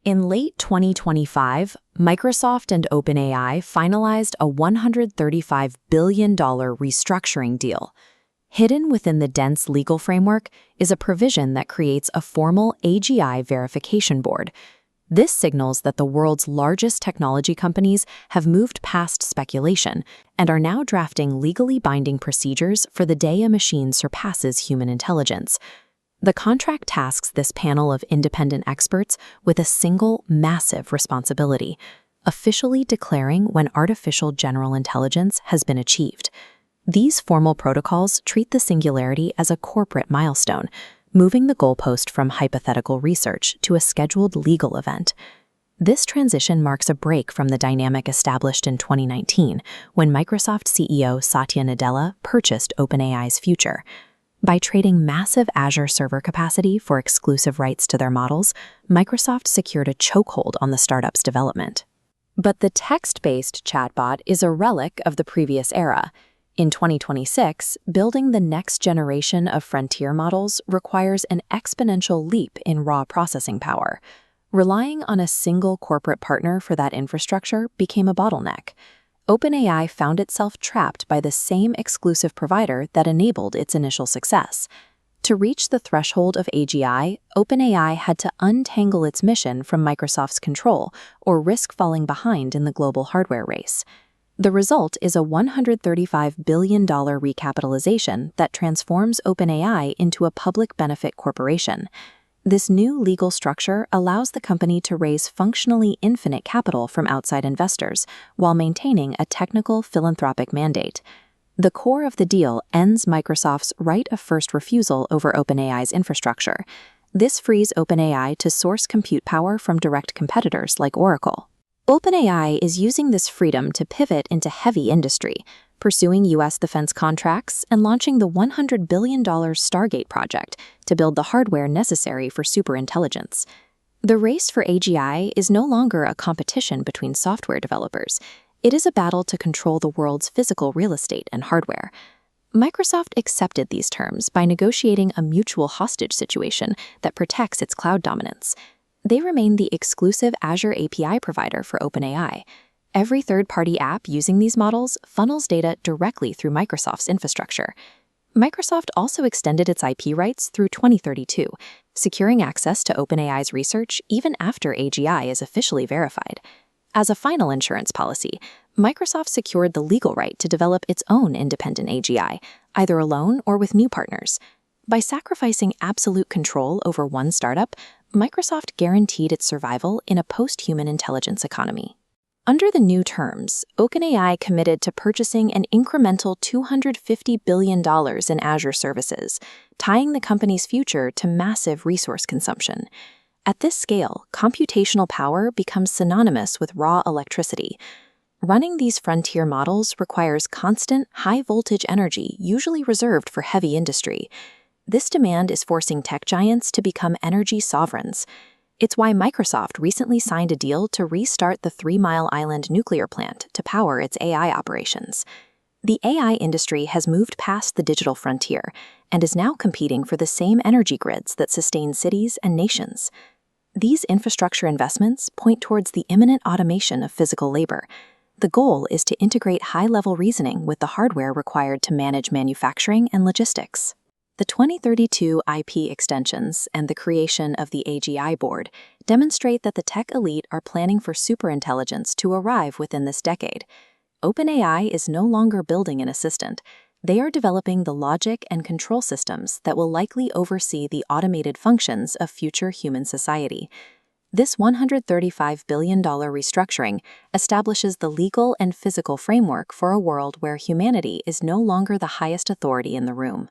In late 2025, Microsoft and OpenAI finalized a $135 billion restructuring deal. Hidden within the dense legal framework is a provision that creates a formal AGI Verification Board. This signals that the world's largest technology companies have moved past speculation and are now drafting legally binding procedures for the day a machine surpasses human intelligence. The contract tasks this panel of independent experts with a single, massive responsibility: officially declaring when artificial general intelligence has been achieved. These formal protocols treat the singularity as a corporate milestone, moving the goalpost from hypothetical research to a scheduled legal event. This transition marks a break from the dynamic established in 2019, when Microsoft CEO Satya Nadella purchased OpenAI's future. By trading massive Azure server capacity for exclusive rights to their models, Microsoft secured a chokehold on the startup's development. But the text-based chatbot is a relic of the previous era. In 2026, building the next generation of frontier models requires an exponential leap in raw processing power. Relying on a single corporate partner for that infrastructure became a bottleneck. OpenAI found itself trapped by the same exclusive provider that enabled its initial success. To reach the threshold of AGI, OpenAI had to untangle its mission from Microsoft's control or risk falling behind in the global hardware race. The result is a $135 billion recapitalization that transforms OpenAI into a public benefit corporation. This new legal structure allows the company to raise functionally infinite capital from outside investors while maintaining a technical philanthropic mandate. The core of the deal ends Microsoft's right of first refusal over OpenAI's infrastructure. This frees OpenAI to source compute power from direct competitors like Oracle. OpenAI is using this freedom to pivot into heavy industry, pursuing U.S. defense contracts and launching the $100 billion Stargate project to build the hardware necessary for superintelligence. The race for AGI is no longer a competition between software developers. It is a battle to control the world's physical real estate and hardware. Microsoft accepted these terms by negotiating a mutual hostage situation that protects its cloud dominance. They remain the exclusive Azure API provider for OpenAI. Every third-party app using these models funnels data directly through Microsoft's infrastructure. Microsoft also extended its IP rights through 2032, securing access to OpenAI's research even after AGI is officially verified. As a final insurance policy, Microsoft secured the legal right to develop its own independent AGI, either alone or with new partners. By sacrificing absolute control over one startup, Microsoft guaranteed its survival in a post-human intelligence economy. Under the new terms, OpenAI committed to purchasing an incremental $250 billion in Azure services, tying the company's future to massive resource consumption. At this scale, computational power becomes synonymous with raw electricity. Running these frontier models requires constant, high-voltage energy usually reserved for heavy industry. This demand is forcing tech giants to become energy sovereigns. It's why Microsoft recently signed a deal to restart the 3 Mile Island nuclear plant to power its AI operations. The AI industry has moved past the digital frontier and is now competing for the same energy grids that sustain cities and nations. These infrastructure investments point towards the imminent automation of physical labor. The goal is to integrate high-level reasoning with the hardware required to manage manufacturing and logistics. The 2032 IP extensions and the creation of the AGI board demonstrate that the tech elite are planning for superintelligence to arrive within this decade. OpenAI is no longer building an assistant. They are developing the logic and control systems that will likely oversee the automated functions of future human society. This $135 billion restructuring establishes the legal and physical framework for a world where humanity is no longer the highest authority in the room.